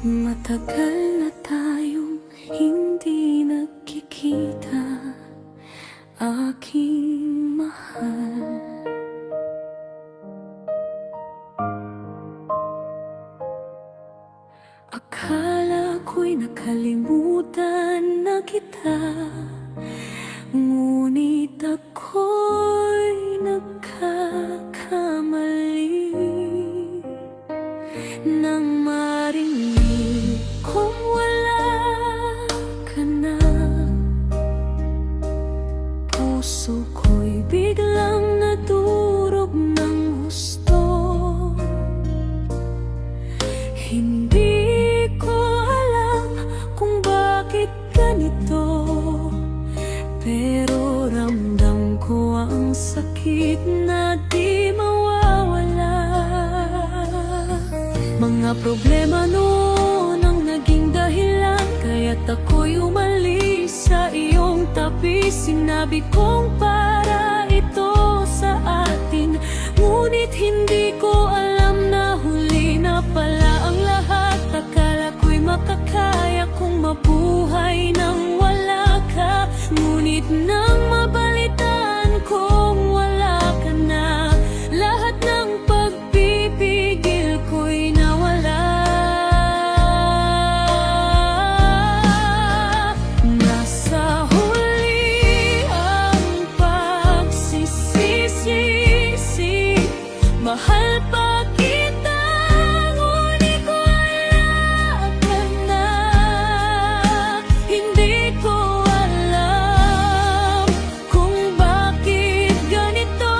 Matagal na tayong hindi nagkikita, aking mahal. Akala ko'y nakalimutan na kita, ngunit ako'y nagkakamali nang marinig kung wala ka na. Puso ko'y biglang nadurog ng husto. Hindi ko alam kung bakit ganito, pero ramdam ko ang sakit na di mawawala. Mga problema noon ang naging dahilan kaya't ako'y umalis sa iyong tabi. Sinabi kong para ito sa atin, ngunit hindi ko alam na huli na pala ang lahat. Akala ko'y makakaya kong mabuhay nang wala ka, ngunit nang mabalitaan kong wala ka na, lahat ng pagpipigil ko'y nawala. Nasa huli ang pagsisisi, mahal pa kita, ngunit wala ka na. Hindi ko alam kung bakit ganito,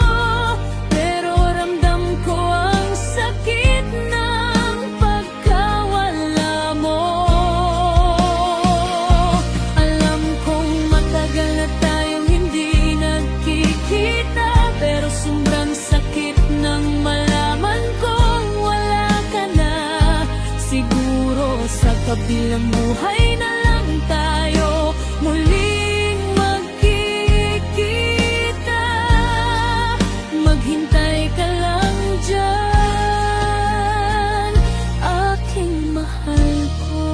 pero ramdam ko ang sakit ng pagkawala mo. Alam kong matagal na tayong hindi nagkikita, pero sobrang sakit nang malaman kong wala ka na. Siguro sa kabilang buhay na lang tayo muling magkikita. Maghintay ka lang dyan, aking mahal ko.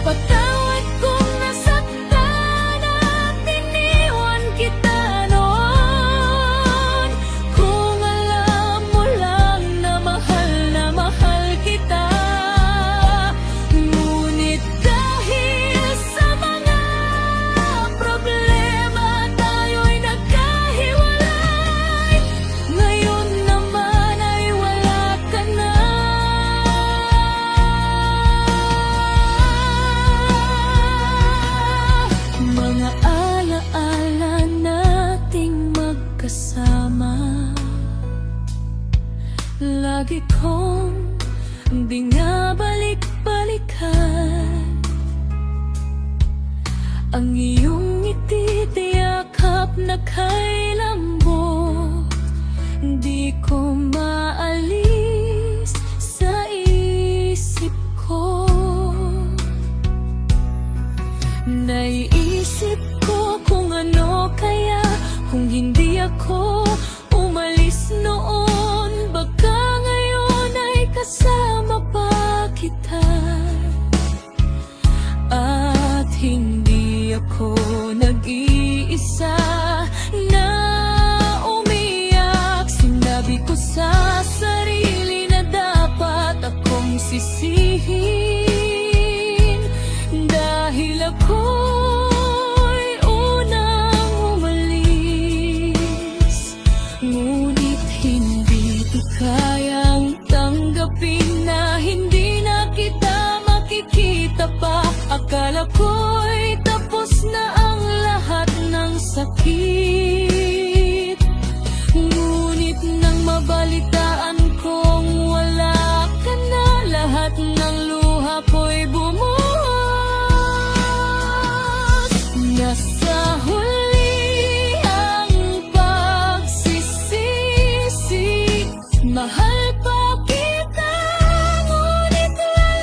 Patawad kung nasaktan at iniwan kita noon. Kung alam mo lang na mahal kita, ngunit dahil sa mga problema tayo'y nagkahiwalay. Ngayon naman ay wala ka na. Mga alaala nating magkasama, lagi kong binabalik-balikan. Ang iyong ngiti, tiyakap na kay lambot, di ko maalis sa isip ko. Naiisip ko kung ano kaya kung hindi ako umalis noon. Baka ngayon ay kasama pa kita, at hindi ako nag-iisa na umiyak. Sinabi ko sa sarili na dapat akong sisihin, dahil ako'y unang umalis. Ngunit hindi ko kayang tanggapin na hindi na kita makikita pa. Akala ko'y tapos na ang lahat ng sakit, ngunit nang mabalitaan kong wala ka na, lahat ng luha ko'y bumuhos. Nasa huli ang pagsisisi, mahal pa kita, ngunit wala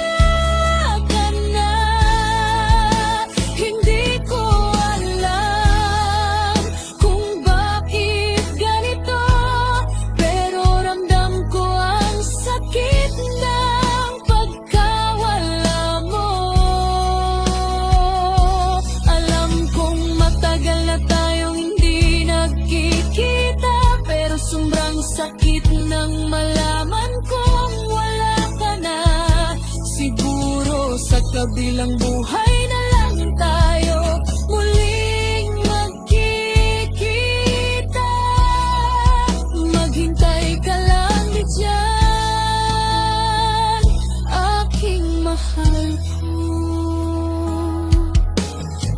kabilang buhay na lang tayo muling magkikita. Maghintay ka lang diyan, aking mahal ko.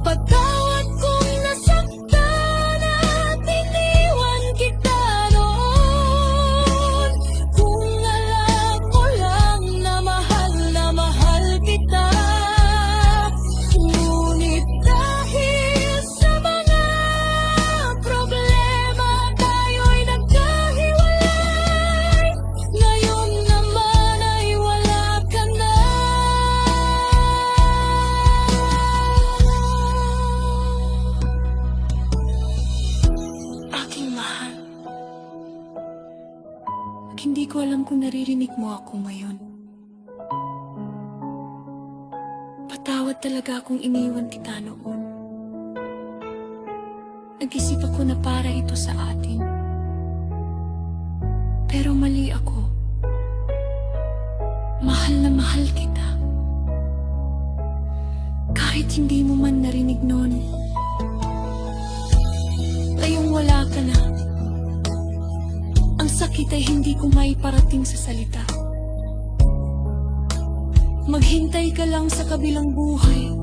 Patawad kung nasaktan at iniwan kita noon. Kung alam mo lang na mahal kita. Ngunit dahil sa mga problema tayo'y nagkahiwalay. Ngayon naman ay wala ka na. Aking mahal, hindi ko alam kung naririnig mo ako ngayon. Patawad talaga akong iniwan kita noon. Nag-isip ako na para ito sa atin. Pero mali ako. Mahal na mahal kita. Kahit hindi mo man narinig noon. Ngayong wala ka na. Ang sakit ay hindi ko maiparating sa salita. Maghintay ka lang sa kabilang buhay